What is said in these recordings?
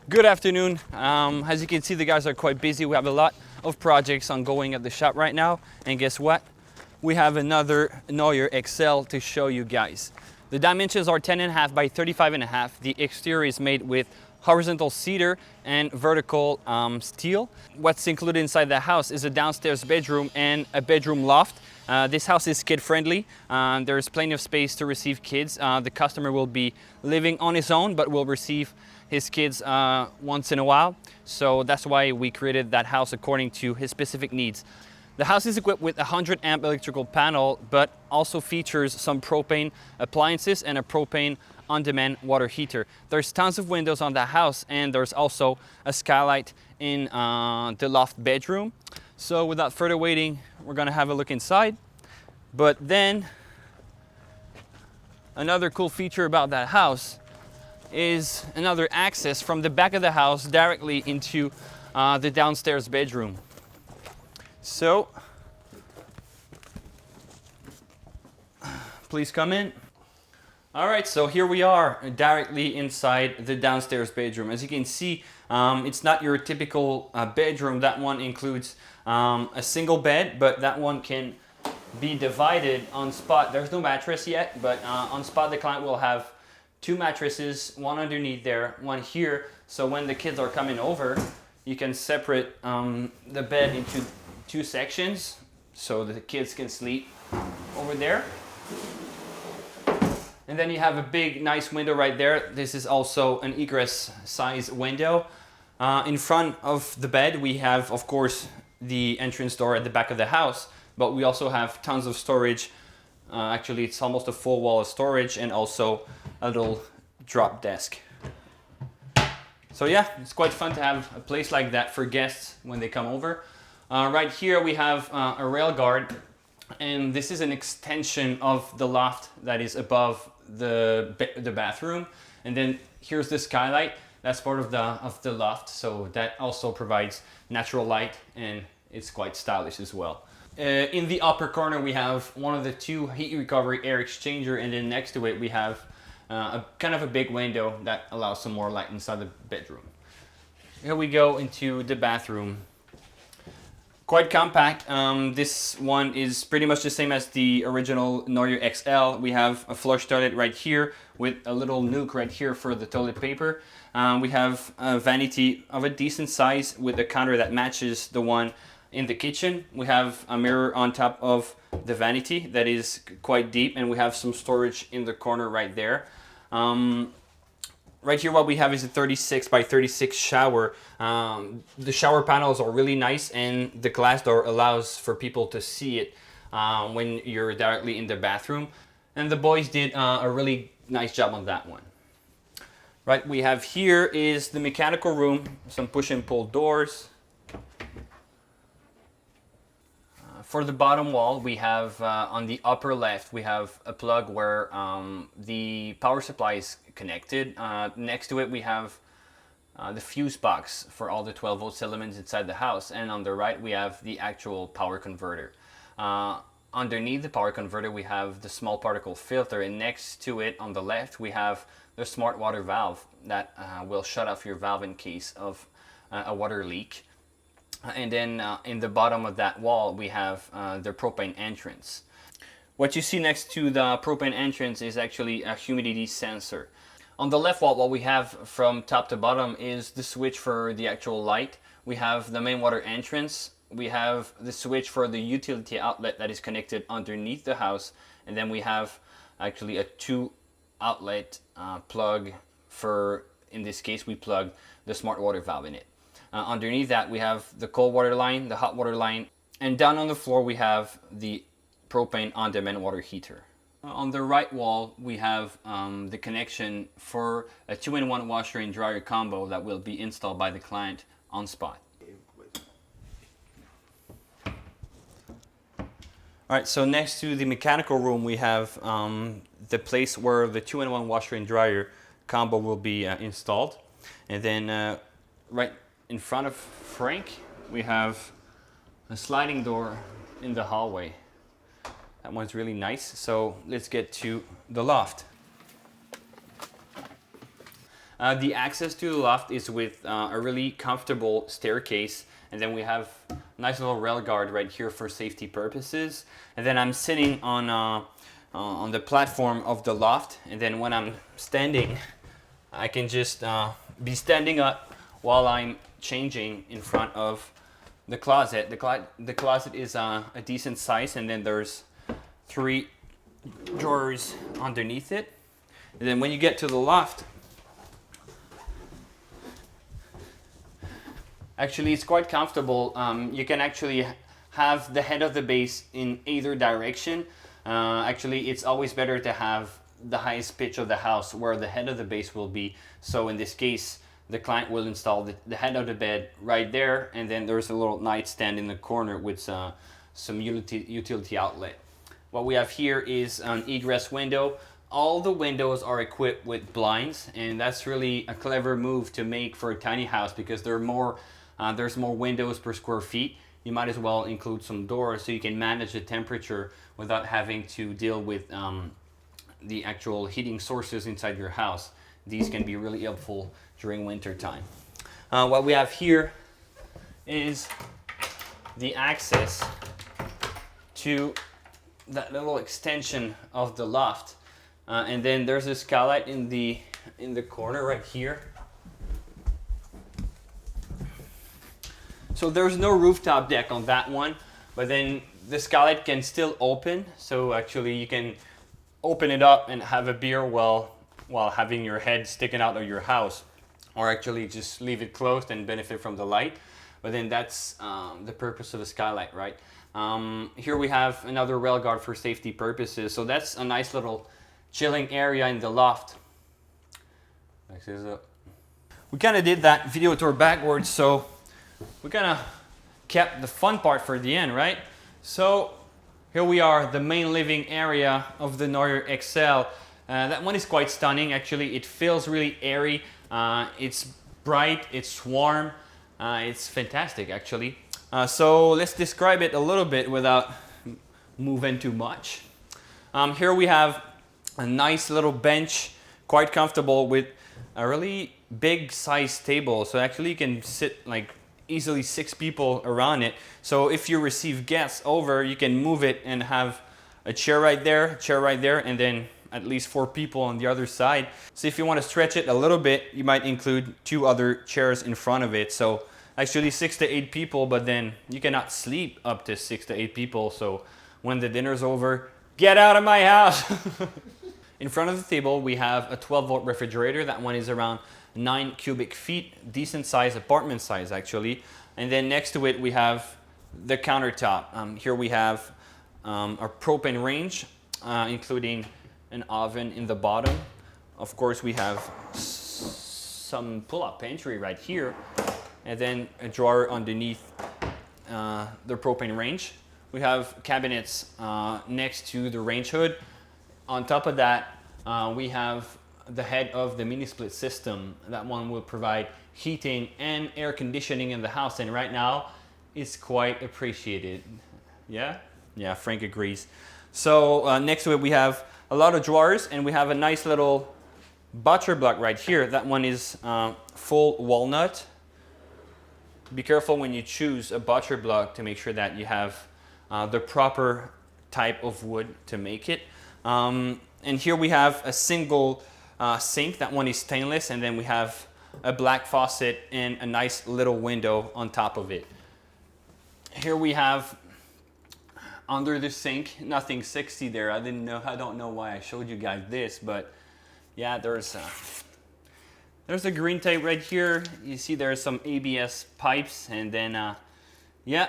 Good afternoon. As you can see, the guys are quite busy. We have a lot of projects ongoing at the shop right now. And guess what? We have another Noyer XL to show you guys. The dimensions are 10.5 by 35.5. The exterior is made with horizontal cedar and vertical steel. What's included inside the house is a downstairs bedroom and a bedroom loft. This house is kid friendly. There's plenty of space to receive kids. The customer will be living on his own, but will receive his kids once in a while. So that's why we created that house according to his specific needs. The house is equipped with a 100 amp electrical panel, but also features some propane appliances and a propane on-demand water heater. There's tons of windows on the house, and there's also a skylight in the loft bedroom. So without further waiting, we're gonna have a look inside. But then another cool feature about that house is another access from the back of the house directly into the downstairs bedroom. So please come in. All right, so here we are directly inside the downstairs bedroom. As you can see, it's not your typical bedroom. That one includes a single bed, but that one can be divided on spot. There's no mattress yet, but on spot the client will have two mattresses, one underneath there, one here. So when the kids are coming over, you can separate the bed into two sections so the kids can sleep over there. And then you have a big, nice window right there. This is also an egress size window. In front of the bed, we have, of course, the entrance door at the back of the house, but we also have tons of storage. Actually, it's almost a full wall of storage and also a little drop desk. So yeah, it's quite fun to have a place like that for guests when they come over. Right here we have a rail guard, and this is an extension of the loft that is above the bathroom. And then here's the skylight. That's part of the loft, so that also provides natural light, and it's quite stylish as well. In the upper corner we have one of the two heat recovery air exchanger, and then next to it we have a kind of a big window that allows some more light inside the bedroom. Here we go into the bathroom. Quite compact. This one is pretty much the same as the original Noyer XL. We have a flush toilet right here with a little nook right here for the toilet paper. We have a vanity of a decent size with a counter that matches the one in the kitchen. We have a mirror on top of the vanity that is quite deep, and we have some storage in the corner right there. Right here what we have is a 36 by 36 shower. The shower panels are really nice, and the glass door allows for people to see it when you're directly in the bathroom. And the boys did a really nice job on that one. Right, we have here is the mechanical room, some push and pull doors. For the bottom wall, we have on the upper left, we have a plug where the power supply is connected. Next to it, we have the fuse box for all the 12 volt elements inside the house. And on the right, we have the actual power converter. Underneath the power converter, we have the small particle filter. And next to it, on the left, we have the smart water valve that will shut off your valve in case of a water leak. And then in the bottom of that wall, we have the propane entrance. What you see next to the propane entrance is actually a humidity sensor. On the left wall, what we have from top to bottom is the switch for the actual light. We have the main water entrance. We have the switch for the utility outlet that is connected underneath the house. And then we have actually a 2 outlet plug for, in this case, we plug the smart water valve in it. Underneath that, we have the cold water line, the hot water line, and down on the floor, we have the propane on-demand water heater. On the right wall, we have the connection for a 2-in-1 washer and dryer combo that will be installed by the client on spot. All right, so next to the mechanical room, we have the place where the 2-in-1 washer and dryer combo will be installed. And then right in front of Frank, we have a sliding door in the hallway. That one's really nice. So let's get to the loft. The access to the loft is with a really comfortable staircase, and then we have a nice little rail guard right here for safety purposes. And then I'm sitting on the platform of the loft, and then when I'm standing, I can just be standing up while I'm changing in front of the closet. The closet is a decent size, and then there's 3 drawers underneath it. And then when you get to the loft, actually it's quite comfortable. You can actually have the head of the base in either direction. Actually, it's always better to have the highest pitch of the house where the head of the base will be. So in this case, the client will install the head of the bed right there, and then there's a little nightstand in the corner with some utility outlet. What we have here is an egress window. All the windows are equipped with blinds, and that's really a clever move to make for a tiny house because there's more windows per square feet. You might as well include some doors so you can manage the temperature without having to deal with the actual heating sources inside your house. These can be really helpful during winter time. What we have here is the access to that little extension of the loft. And then there's a skylight in the corner right here. So there's no rooftop deck on that one, but then the skylight can still open. So actually you can open it up and have a beer while having your head sticking out of your house, or actually just leave it closed and benefit from the light. But then that's the purpose of a skylight, right? Here we have another rail guard for safety purposes. So that's a nice little chilling area in the loft. We kind of did that video tour backwards, so we kind of kept the fun part for the end, right? So here we are, the main living area of the Noyer XL. That one is quite stunning. Actually, it feels really airy. It's bright, it's warm, it's fantastic actually. So let's describe it a little bit without moving too much. Here we have a nice little bench, quite comfortable, with a really big size table. So actually you can sit like easily 6 people around it. So if you receive guests over, you can move it and have a chair right there, and then at least 4 people on the other side. So if you want to stretch it a little bit, you might include 2 other chairs in front of it. So actually 6 to 8 people, but then you cannot sleep up to 6 to 8 people. So when the dinner's over, get out of my house. In front of the table, we have a 12-volt refrigerator. That one is around 9 cubic feet, decent size, apartment size actually. And then next to it, we have the countertop. Here we have our propane range, including an oven in the bottom. Of course, we have some pull-up pantry right here, and then a drawer underneath the propane range. We have cabinets next to the range hood. On top of that, we have the head of the mini split system. That one will provide heating and air conditioning in the house, and right now it's quite appreciated. Yeah, Frank agrees. So next to it, we have a lot of drawers, and we have a nice little butcher block right here. That one is full walnut. Be careful when you choose a butcher block to make sure that you have the proper type of wood to make it. And here we have a single sink. That one is stainless, and then we have a black faucet and a nice little window on top of it. Here we have under the sink, nothing sexy there. I don't know why I showed you guys this, but yeah, there's a green tape right here. You see there's some ABS pipes, and then yeah.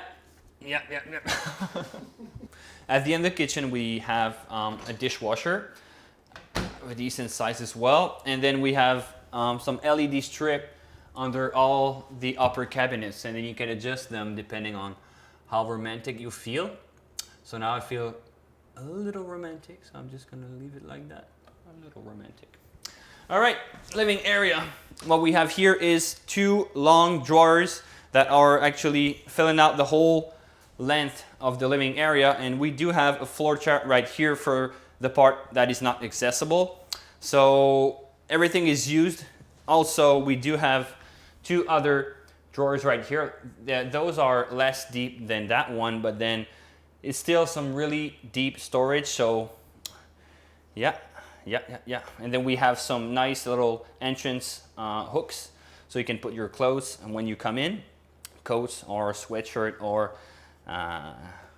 At the end of the kitchen, we have a dishwasher of a decent size as well, and then we have some LED strip under all the upper cabinets, and then you can adjust them depending on how romantic you feel. So now I feel a little romantic, so I'm just gonna leave it like that, a little romantic. All right, living area. What we have here is 2 long drawers that are actually filling out the whole length of the living area, and we do have a floor chart right here for the part that is not accessible. So everything is used Also, we do have two other drawers right here. Those are less deep than that one, but then it's still some really deep storage. So yeah. And then we have some nice little entrance hooks, so you can put your clothes, and when you come in, coats or sweatshirt or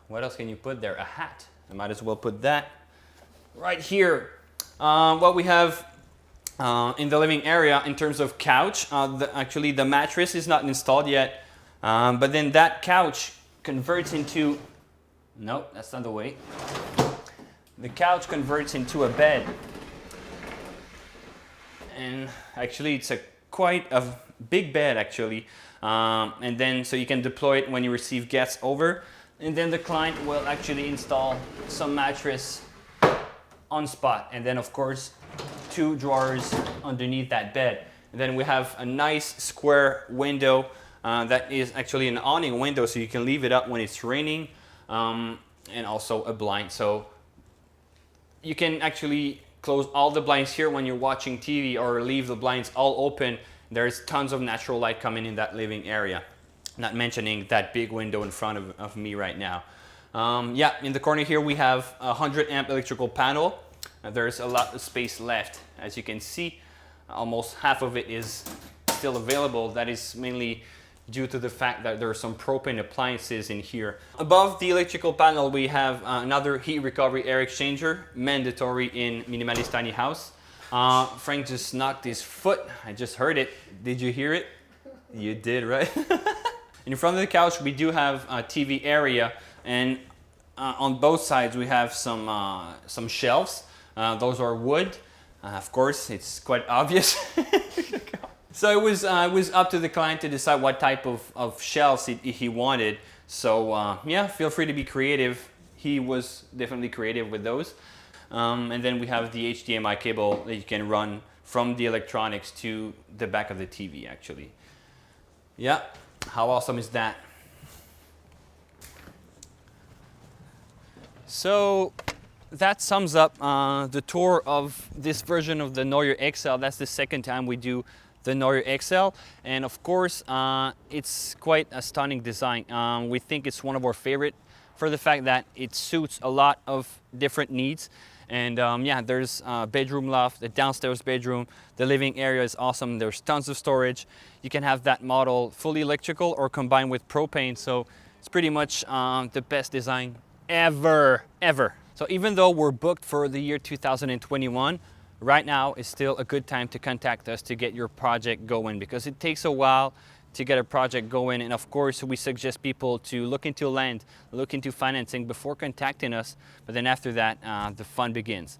what else can you put there? A hat. I might as well put that right here. What we have in the living area in terms of couch, actually the mattress is not installed yet, but then that couch converts into, no, that's not the way. The couch converts into a bed. And actually it's quite a big bed actually. And then so you can deploy it when you receive guests over. And then the client will actually install some mattress on spot. And then of course, two drawers underneath that bed. And then we have a nice square window that is actually an awning window, so you can leave it up when it's raining, and also a blind. So you can actually close all the blinds here when you're watching TV, or leave the blinds all open. There's tons of natural light coming in that living area. Not mentioning that big window in front of me right now. Yeah, in the corner here we have a 100 amp electrical panel. There's a lot of space left. As you can see, almost half of it is still available. That is mainly due to the fact that there are some propane appliances in here. Above the electrical panel, we have another heat recovery air exchanger, mandatory in minimalist tiny house. Frank just knocked his foot. I just heard it. Did you hear it? You did, right? In front of the couch, we do have a TV area, and on both sides, we have some shelves. Those are wood. Of course, it's quite obvious. So it was up to the client to decide what type of shelves he wanted. So yeah, feel free to be creative. He was definitely creative with those. And then we have the HDMI cable that you can run from the electronics to the back of the TV actually. Yeah, how awesome is that? So that sums up the tour of this version of the Noyer XL. That's the second time we do the Noyer XL, and of course it's quite a stunning design. We think it's one of our favorite for the fact that it suits a lot of different needs. And yeah, there's a bedroom loft, the downstairs bedroom, the living area is awesome. There's tons of storage. You can have that model fully electrical or combined with propane, so it's pretty much the best design ever. So even though we're booked for the year 2021, right now is still a good time to contact us to get your project going, because it takes a while to get a project going. And of course, we suggest people to look into land, look into financing before contacting us. But then after that, the fun begins.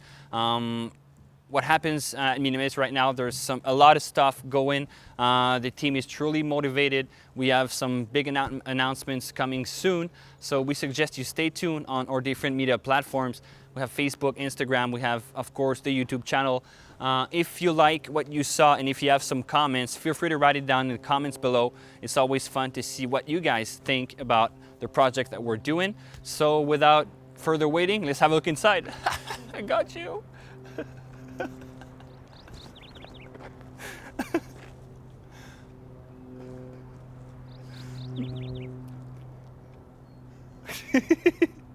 What happens at Minimalist right now, there's a lot of stuff going. The team is truly motivated. We have some big announcements coming soon. So we suggest you stay tuned on our different media platforms. We have Facebook, Instagram, we have, of course, the YouTube channel. If you like what you saw and if you have some comments, feel free to write it down in the comments below. It's always fun to see what you guys think about the project that we're doing. So without further waiting, let's have a look inside. I got you.